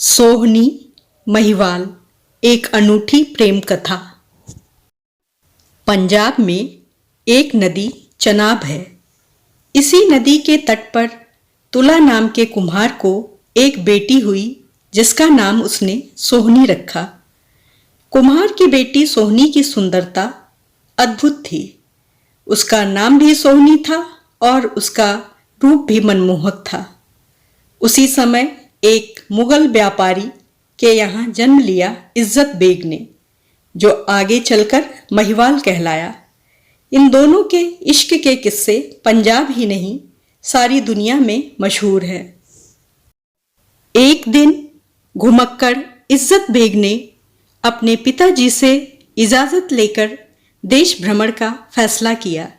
सोहनी महिवाल एक अनूठी प्रेम कथा। पंजाब में एक नदी चनाब है। इसी नदी के तट पर तुला नाम के कुम्हार को एक बेटी हुई जिसका नाम उसने सोहनी रखा। कुम्हार की बेटी सोहनी की सुंदरता अद्भुत थी। उसका नाम भी सोहनी था और उसका रूप भी मनमोहक था। उसी समय एक मुगल व्यापारी के यहाँ जन्म लिया इज्जत बेग ने, जो आगे चलकर महिवाल कहलाया। इन दोनों के इश्क के किस्से पंजाब ही नहीं सारी दुनिया में मशहूर है। एक दिन घुमक्कड़ इज्जत बेग ने अपने पिताजी से इजाजत लेकर देश भ्रमण का फैसला किया।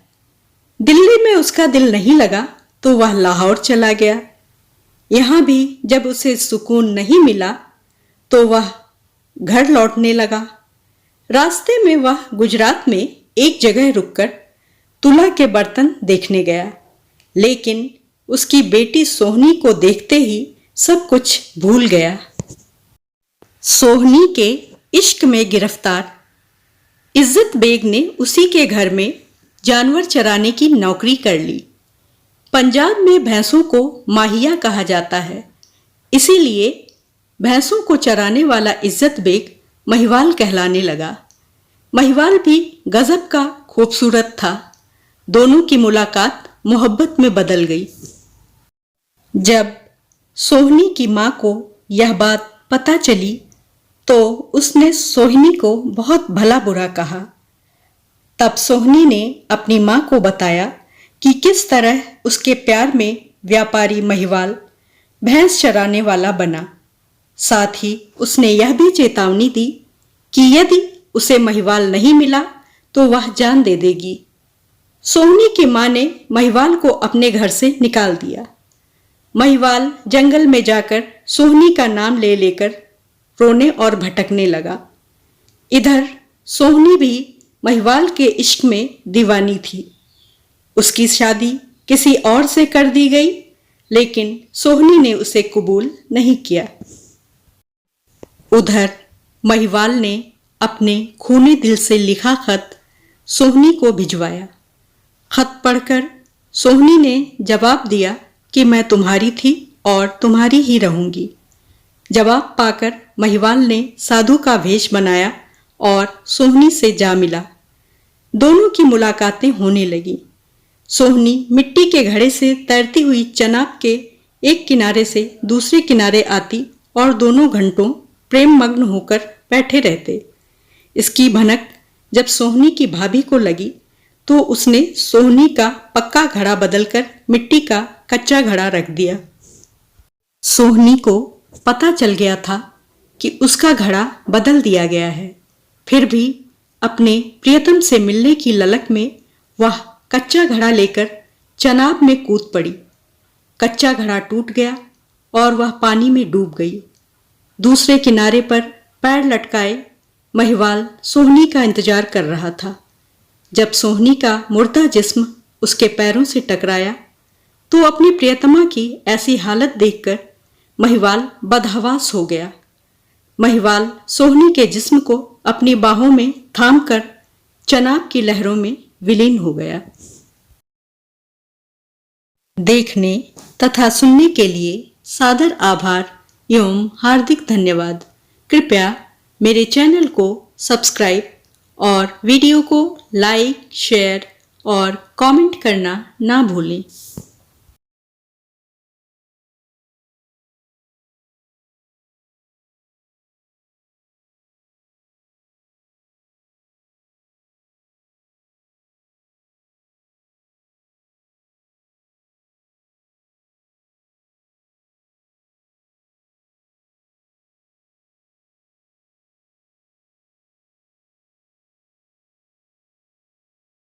दिल्ली में उसका दिल नहीं लगा तो वह लाहौर चला गया। यहाँ भी जब उसे सुकून नहीं मिला तो वह घर लौटने लगा। रास्ते में वह गुजरात में एक जगह रुककर तुला के बर्तन देखने गया, लेकिन उसकी बेटी सोहनी को देखते ही सब कुछ भूल गया। सोहनी के इश्क में गिरफ्तार इज्जत बेग ने उसी के घर में जानवर चराने की नौकरी कर ली। पंजाब में भैंसों को माहिया कहा जाता है, इसीलिए भैंसों को चराने वाला इज्जत बेग महिवाल कहलाने लगा। महिवाल भी गजब का खूबसूरत था। दोनों की मुलाकात मोहब्बत में बदल गई। जब सोहनी की माँ को यह बात पता चली तो उसने सोहनी को बहुत भला बुरा कहा। तब सोहनी ने अपनी माँ को बताया कि किस तरह उसके प्यार में व्यापारी महिवाल भैंस चराने वाला बना। साथ ही उसने यह भी चेतावनी दी कि यदि उसे महिवाल नहीं मिला तो वह जान दे देगी। सोहनी की मां ने महिवाल को अपने घर से निकाल दिया। महिवाल जंगल में जाकर सोहनी का नाम ले लेकर रोने और भटकने लगा। इधर सोहनी भी महिवाल के इश्क में दीवानी थी। उसकी शादी किसी और से कर दी गई, लेकिन सोहनी ने उसे कबूल नहीं किया। उधर महिवाल ने अपने खूनी दिल से लिखा खत सोहनी को भिजवाया। खत पढ़कर सोहनी ने जवाब दिया कि मैं तुम्हारी थी और तुम्हारी ही रहूंगी। जवाब पाकर महिवाल ने साधु का वेश बनाया और सोहनी से जा मिला। दोनों की मुलाकातें होने लगी। सोहनी मिट्टी के घड़े से तैरती हुई चनाब के एक किनारे से दूसरे किनारे आती और दोनों घंटों प्रेम मग्न होकर बैठे रहते। इसकी भनक जब सोहनी की भाभी को लगी तो उसने सोहनी का पक्का घड़ा बदलकर मिट्टी का कच्चा घड़ा रख दिया। सोहनी को पता चल गया था कि उसका घड़ा बदल दिया गया है, फिर भी अपने प्रियतम से मिलने की ललक में वह कच्चा घड़ा लेकर चनाब में कूद पड़ी। कच्चा घड़ा टूट गया और वह पानी में डूब गई। दूसरे किनारे पर पैर लटकाए महिवाल सोहनी का इंतजार कर रहा था। जब सोहनी का मुर्दा जिस्म उसके पैरों से टकराया तो अपनी प्रियतमा की ऐसी हालत देखकर महिवाल बदहवास हो गया। महिवाल सोहनी के जिस्म को अपनी बाहों में थामकर चनाब की लहरों में विलीन हो गया। देखने तथा सुनने के लिए सादर आभार एवं हार्दिक धन्यवाद। कृपया मेरे चैनल को सब्सक्राइब और वीडियो को लाइक, शेयर और कमेंट करना ना भूलें।